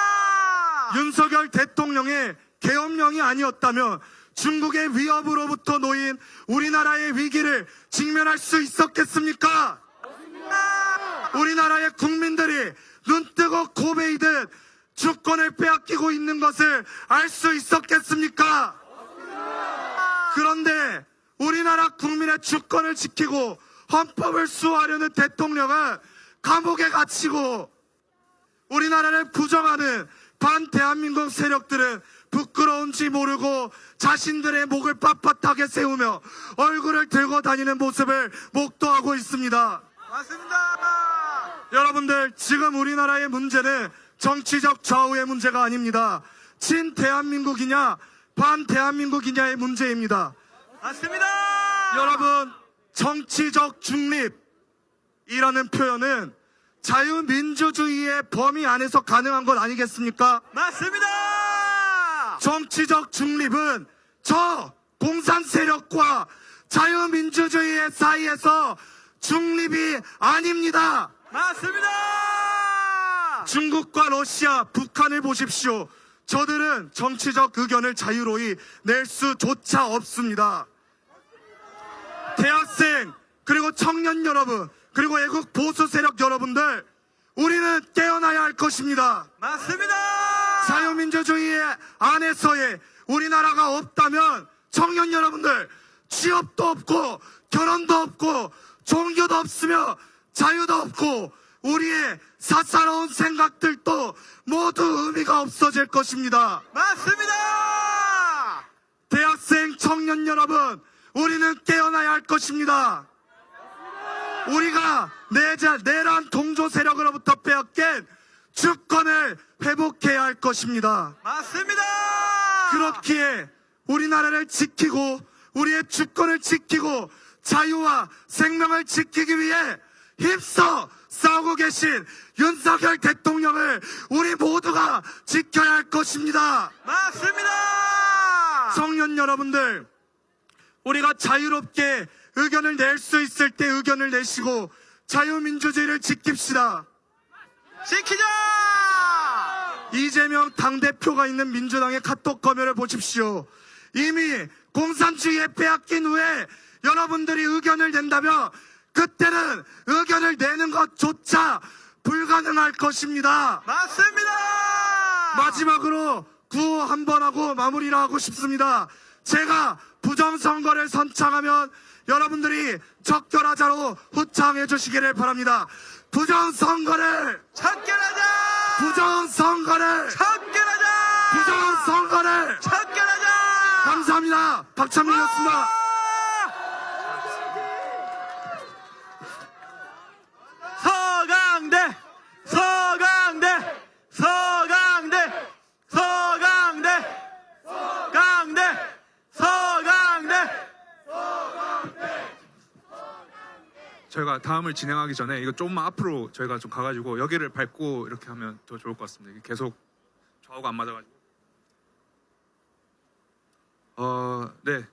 윤석열 대통령의 계엄령이 아니었다면 중국의 위협으로부터 놓인 우리나라의 위기를 직면할 수 있었겠습니까? 우리나라의 국민들이 눈뜨고 고베이듯 주권을 빼앗기고 있는 것을 알 수 있었겠습니까? 그런데 우리나라 국민의 주권을 지키고 헌법을 수호하려는 대통령은 감옥에 갇히고, 우리나라를 부정하는 반대한민국 세력들은 부끄러운지 모르고 자신들의 목을 빳빳하게 세우며 얼굴을 들고 다니는 모습을 목도하고 있습니다. 맞습니다! 여러분들, 지금 우리나라의 문제는 정치적 좌우의 문제가 아닙니다. 친대한민국이냐 반대한민국이냐의 문제입니다. 맞습니다! 여러분, 정치적 중립이라는 표현은 자유민주주의의 범위 안에서 가능한 것 아니겠습니까? 맞습니다! 정치적 중립은 저 공산 세력과 자유민주주의의 사이에서 중립이 아닙니다. 맞습니다! 중국과 러시아, 북한을 보십시오. 저들은 정치적 의견을 자유로이 낼 수조차 없습니다. 대학생, 그리고 청년 여러분, 그리고 애국 보수 세력 여러분들, 우리는 깨어나야 할 것입니다. 맞습니다! 자유민주주의 안에서의 우리나라가 없다면 청년 여러분들, 취업도 없고 결혼도 없고 종교도 없으며 자유도 없고 우리의 사사로운 생각들도 모두 의미가 없어질 것입니다. 맞습니다! 대학생, 청년 여러분, 우리는 깨어나야 할 것입니다. 우리가 내란 동조 세력으로부터 빼앗긴 주권을 회복해야 할 것입니다. 맞습니다! 그렇기에 우리나라를 지키고 우리의 주권을 지키고 자유와 생명을 지키기 위해 힘써 싸우고 계신 윤석열 대통령을 우리 모두가 지켜야 할 것입니다. 맞습니다! 청년 여러분들, 우리가 자유롭게 의견을 낼 수 있을 때 의견을 내시고 자유민주주의를 지킵시다. 지키자! 이재명 당대표가 있는 민주당의 카톡 검열을 보십시오. 이미 공산주의에 빼앗긴 후에 여러분들이 의견을 낸다면 그때는 의견을 내는 것조차 불가능할 것입니다. 맞습니다! 마지막으로 구호 한번 하고 마무리를 하고 싶습니다. 제가 부정선거를 선창하면 여러분들이 적절하자로 후창해 주시기를 바랍니다. 부정선거를 척결하자! 부정선거를 척결하자! 부정선거를 척결하자! 감사합니다. 박찬민이었습니다. 서강대! 서강대! 서강대! 서강대! 강대! 서강대! 저희가 다음을 진행하기 전에 이거 조금만 앞으로 저희가 좀 가가지고 여기를 밟고 이렇게 하면 더 좋을 것 같습니다. 이게 계속 좌우가 안 맞아가지고. 네,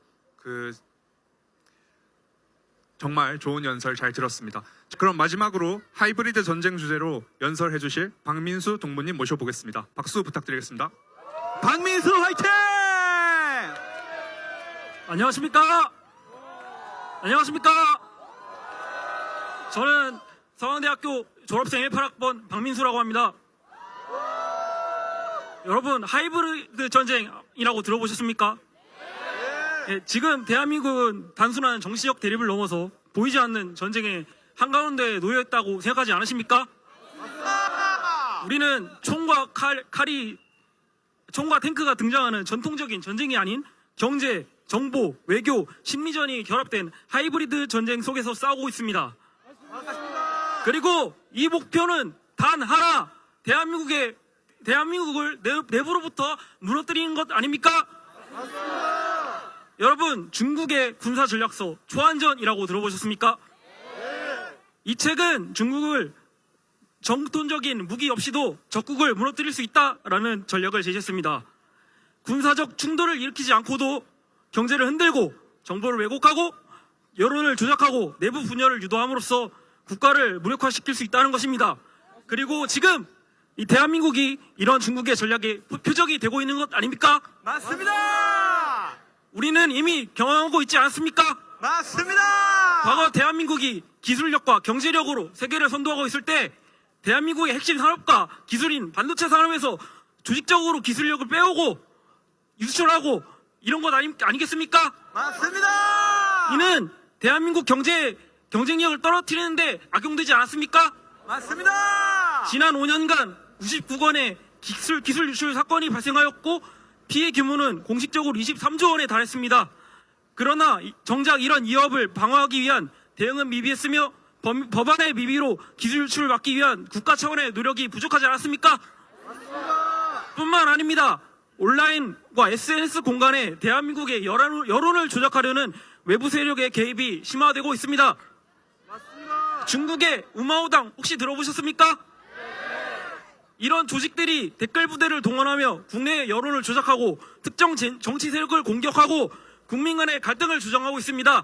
정말 좋은 연설 잘 들었습니다. 그럼 마지막으로 하이브리드 전쟁 주제로 연설해 주실 박민수 동무님 모셔보겠습니다. 박수 부탁드리겠습니다. 박민수 화이팅! 안녕하십니까? 안녕하십니까? 저는 서강대학교 졸업생 18학번 박민수라고 합니다. 여러분, 하이브리드 전쟁이라고 들어보셨습니까? 예, 지금 대한민국은 단순한 정치적 대립을 넘어서 보이지 않는 전쟁의 한가운데 놓여 있다고 생각하지 않으십니까? 우리는 총과 총과 탱크가 등장하는 전통적인 전쟁이 아닌 경제, 정보, 외교, 심리전이 결합된 하이브리드 전쟁 속에서 싸우고 있습니다. 그리고 이 목표는 단 하나, 대한민국을 내부로부터 무너뜨리는 것 아닙니까? 여러분, 중국의 군사 전략서 초안전이라고 들어보셨습니까? 이 책은 중국을 정통적인 무기 없이도 적국을 무너뜨릴 수 있다라는 전략을 제시했습니다. 군사적 충돌을 일으키지 않고도 경제를 흔들고 정보를 왜곡하고 여론을 조작하고 내부 분열을 유도함으로써 국가를 무력화시킬 수 있다는 것입니다. 그리고 지금 이 대한민국이 이런 중국의 전략의 표적이 되고 있는 것 아닙니까? 맞습니다! 우리는 이미 경험하고 있지 않습니까? 맞습니다! 과거 대한민국이 기술력과 경제력으로 세계를 선도하고 있을 때 대한민국의 핵심 산업과 기술인 반도체 산업에서 조직적으로 기술력을 빼오고 유출하고 이런 것 아니겠습니까? 맞습니다! 이는 대한민국 경쟁력을 떨어뜨리는데 악용되지 않았습니까? 맞습니다! 지난 5년간 99건의 기술 유출 사건이 발생하였고 피해 규모는 공식적으로 23조 원에 달했습니다. 그러나 정작 이런 위협을 방어하기 위한 대응은 미비했으며 법안의 미비로 기술 유출을 막기 위한 국가 차원의 노력이 부족하지 않았습니까? 뿐만 아닙니다. 온라인과 SNS 공간에 대한민국의 여론을 조작하려는 외부 세력의 개입이 심화되고 있습니다. 중국의 우마오당 혹시 들어보셨습니까? 이런 조직들이 댓글 부대를 동원하며 국내 여론을 조작하고 특정 정치 세력을 공격하고 국민 간의 갈등을 조장하고 있습니다.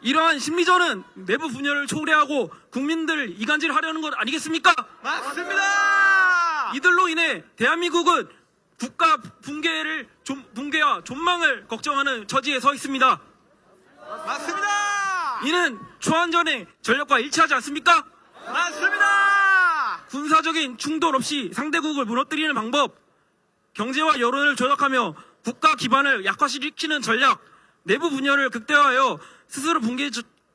이러한 심리전은 내부 분열을 초래하고 국민들을 이간질하려는 것 아니겠습니까? 맞습니다! 이들로 인해 대한민국은 국가 붕괴와 존망을 걱정하는 처지에 서 있습니다. 맞습니다! 이는 초안전의 전략과 일치하지 않습니까? 맞습니다! 군사적인 충돌 없이 상대국을 무너뜨리는 방법, 경제와 여론을 조작하며 국가 기반을 약화시키는 전략, 내부 분열을 극대화하여 스스로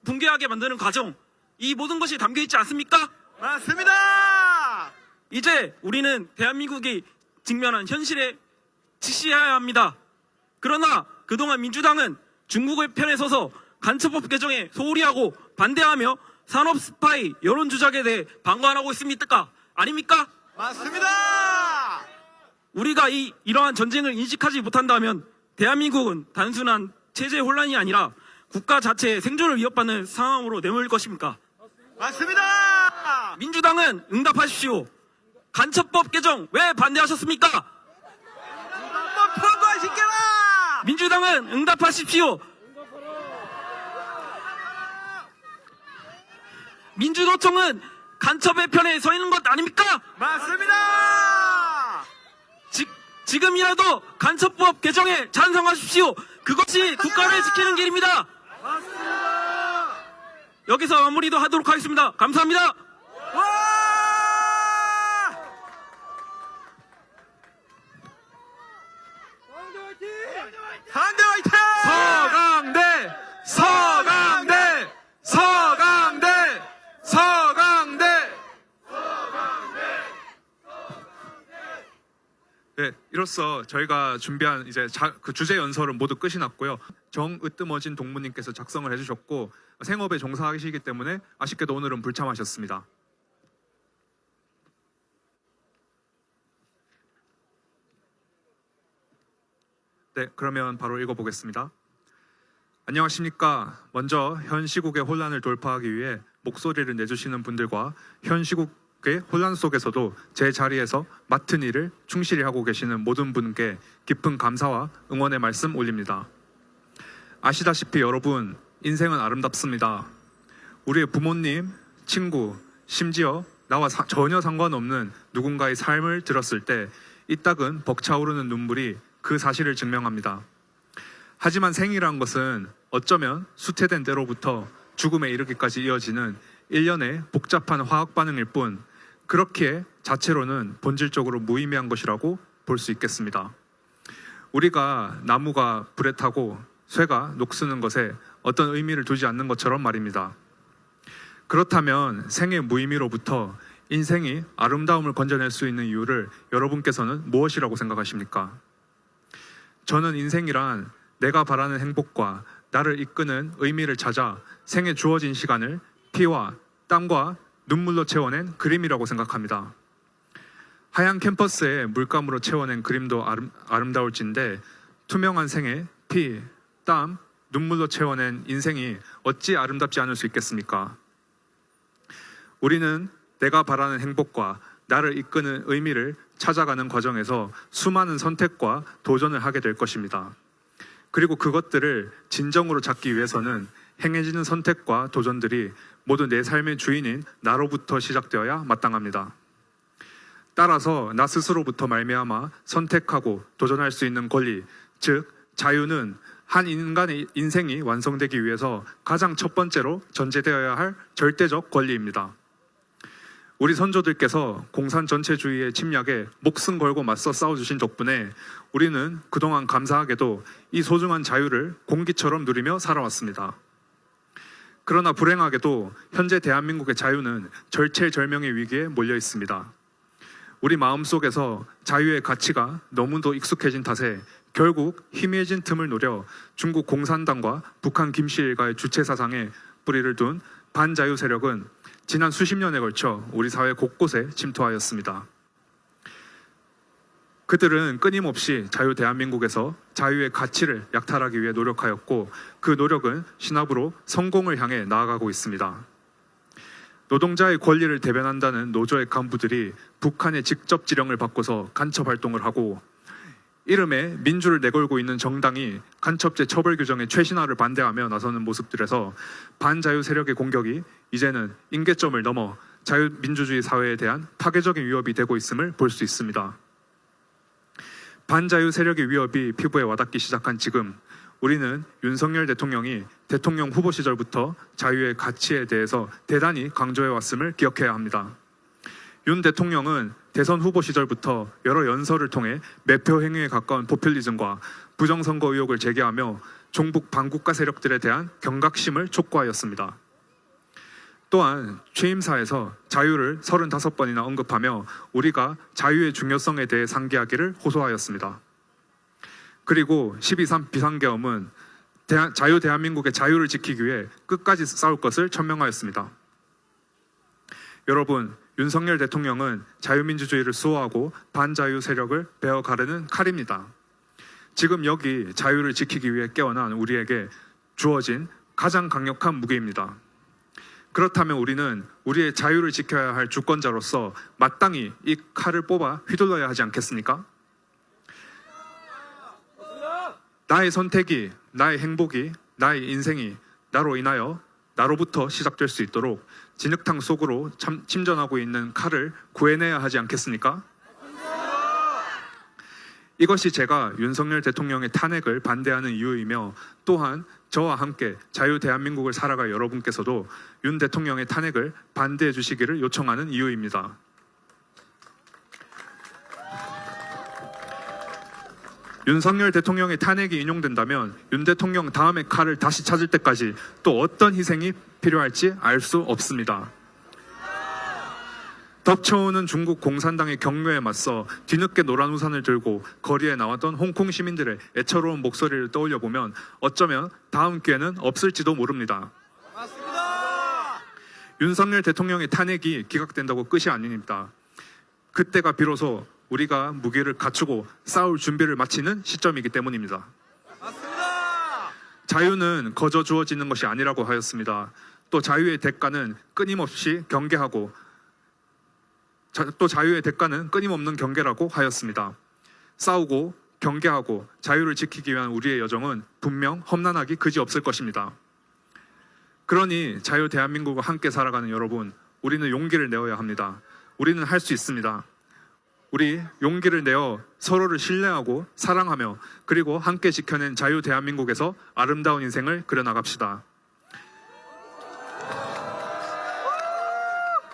붕괴하게 만드는 과정, 이 모든 것이 담겨있지 않습니까? 맞습니다! 이제 우리는 대한민국이 직면한 현실에 직시해야 합니다. 그러나 그동안 민주당은 중국의 편에 서서 간첩법 개정에 소홀히 하고 반대하며 산업 스파이, 여론 조작에 대해 방관하고 있습니까? 아닙니까? 맞습니다! 우리가 이러한 전쟁을 인식하지 못한다면 대한민국은 단순한 체제 혼란이 아니라 국가 자체의 생존을 위협받는 상황으로 내몰릴 것입니까? 맞습니다! 민주당은 응답하십시오. 간첩법 개정 왜 반대하셨습니까? 한번 통과시켜라! 민주당은 응답하십시오. 민주노총은 간첩의 편에 서 있는 것 아닙니까? 맞습니다! 지금이라도 간첩법 개정에 찬성하십시오. 그것이 국가를 지키는 길입니다. 맞습니다! 여기서 마무리도 하도록 하겠습니다. 감사합니다. 와! 상대 화이팅! 서강대! 서강대! 서강대! 서강대! 네, 이로써 저희가 준비한 이제 그 주제 연설은 모두 끝이 났고요. 정으뜸어진 동무님께서 작성을 해주셨고 생업에 종사하시기 때문에 아쉽게도 오늘은 불참하셨습니다. 네, 그러면 바로 읽어보겠습니다. 안녕하십니까. 먼저 현 시국의 혼란을 돌파하기 위해 목소리를 내주시는 분들과 현 시국의 어렵게 혼란 속에서도 제 자리에서 맡은 일을 충실히 하고 계시는 모든 분께 깊은 감사와 응원의 말씀 올립니다. 아시다시피 여러분, 인생은 아름답습니다. 우리의 부모님, 친구, 심지어 나와 전혀 상관없는 누군가의 삶을 들었을 때 이따금 벅차오르는 눈물이 그 사실을 증명합니다. 하지만 생이란 것은 어쩌면 수태된 때로부터 죽음에 이르기까지 이어지는 일련의 복잡한 화학 반응일 뿐 그렇기에 자체로는 본질적으로 무의미한 것이라고 볼 수 있겠습니다. 우리가 나무가 불에 타고 쇠가 녹쓰는 것에 어떤 의미를 두지 않는 것처럼 말입니다. 그렇다면 생의 무의미로부터 인생이 아름다움을 건져낼 수 있는 이유를 여러분께서는 무엇이라고 생각하십니까? 저는 인생이란 내가 바라는 행복과 나를 이끄는 의미를 찾아 생에 주어진 시간을 피와 땀과 눈물로 채워낸 그림이라고 생각합니다. 하얀 캠퍼스에 물감으로 채워낸 그림도 아름다울진데 투명한 생에 피, 땀, 눈물로 채워낸 인생이 어찌 아름답지 않을 수 있겠습니까? 우리는 내가 바라는 행복과 나를 이끄는 의미를 찾아가는 과정에서 수많은 선택과 도전을 하게 될 것입니다. 그리고 그것들을 진정으로 찾기 위해서는 행해지는 선택과 도전들이 모두 내 삶의 주인인 나로부터 시작되어야 마땅합니다. 따라서 나 스스로부터 말미암아 선택하고 도전할 수 있는 권리, 즉 자유는 한 인간의 인생이 완성되기 위해서 가장 첫 번째로 전제되어야 할 절대적 권리입니다. 우리 선조들께서 공산 전체주의의 침략에 목숨 걸고 맞서 싸워주신 덕분에 우리는 그동안 감사하게도 이 소중한 자유를 공기처럼 누리며 살아왔습니다. 그러나 불행하게도 현재 대한민국의 자유는 절체절명의 위기에 몰려 있습니다. 우리 마음속에서 자유의 가치가 너무도 익숙해진 탓에 결국 희미해진 틈을 노려 중국 공산당과 북한 김씨 일가의 주체 사상에 뿌리를 둔 반자유 세력은 지난 수십 년에 걸쳐 우리 사회 곳곳에 침투하였습니다. 그들은 끊임없이 자유 대한민국에서 자유의 가치를 약탈하기 위해 노력하였고 그 노력은 신압으로 성공을 향해 나아가고 있습니다. 노동자의 권리를 대변한다는 노조의 간부들이 북한의 직접 지령을 받고서 간첩 활동을 하고 이름에 민주를 내걸고 있는 정당이 간첩죄 처벌 규정의 최신화를 반대하며 나서는 모습들에서 반자유 세력의 공격이 이제는 임계점을 넘어 자유민주주의 사회에 대한 파괴적인 위협이 되고 있음을 볼 수 있습니다. 반자유 세력의 위협이 피부에 와닿기 시작한 지금 우리는 윤석열 대통령이 대통령 후보 시절부터 자유의 가치에 대해서 대단히 강조해왔음을 기억해야 합니다. 윤 대통령은 대선 후보 시절부터 여러 연설을 통해 매표 행위에 가까운 포퓰리즘과 부정선거 의혹을 제기하며 종북 반국가 세력들에 대한 경각심을 촉구하였습니다. 또한 취임사에서 자유를 35번이나 언급하며 우리가 자유의 중요성에 대해 상기하기를 호소하였습니다. 그리고 12.3 비상계엄은 자유 대한민국의 자유를 지키기 위해 끝까지 싸울 것을 천명하였습니다. 여러분, 윤석열 대통령은 자유민주주의를 수호하고 반자유 세력을 베어 가르는 칼입니다. 지금 여기 자유를 지키기 위해 깨어난 우리에게 주어진 가장 강력한 무기입니다. 그렇다면 우리는 우리의 자유를 지켜야 할 주권자로서 마땅히 이 칼을 뽑아 휘둘러야 하지 않겠습니까? 나의 선택이, 나의 행복이, 나의 인생이 나로 인하여 나로부터 시작될 수 있도록 진흙탕 속으로 침전하고 있는 칼을 구해내야 하지 않겠습니까? 이것이 제가 윤석열 대통령의 탄핵을 반대하는 이유이며 또한 저와 함께 자유 대한민국을 살아갈 여러분께서도 윤 대통령의 탄핵을 반대해 주시기를 요청하는 이유입니다. 윤석열 대통령의 탄핵이 인용된다면 윤 대통령 다음의 칼을 다시 찾을 때까지 또 어떤 희생이 필요할지 알 수 없습니다. 덮쳐오는 중국 공산당의 경로에 맞서 뒤늦게 노란 우산을 들고 거리에 나왔던 홍콩 시민들의 애처로운 목소리를 떠올려 보면 어쩌면 다음 기회는 없을지도 모릅니다. 맞습니다. 윤석열 대통령의 탄핵이 기각된다고 끝이 아닙니다. 그때가 비로소 우리가 무기를 갖추고 싸울 준비를 마치는 시점이기 때문입니다. 맞습니다. 자유는 거저 주어지는 것이 아니라고 하였습니다. 또 자유의 대가는 끊임없이 경계하고 또 자유의 대가는 끊임없는 경계라고 하였습니다. 싸우고 경계하고 자유를 지키기 위한 우리의 여정은 분명 험난하기 그지없을 것입니다. 그러니 자유 대한민국과 함께 살아가는 여러분, 우리는 용기를 내어야 합니다. 우리는 할 수 있습니다. 우리 용기를 내어 서로를 신뢰하고 사랑하며 그리고 함께 지켜낸 자유 대한민국에서 아름다운 인생을 그려나갑시다.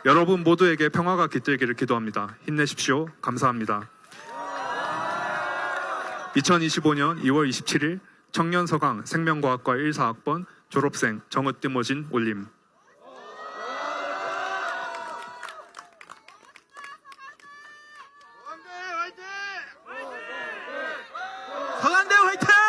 여러분 모두에게 평화가 깃들기를 기도합니다. 힘내십시오. 감사합니다. 2025년 2월 27일 청년서강 생명과학과 1사학번 졸업생 정으띠모진 올림. 서강대 화이팅!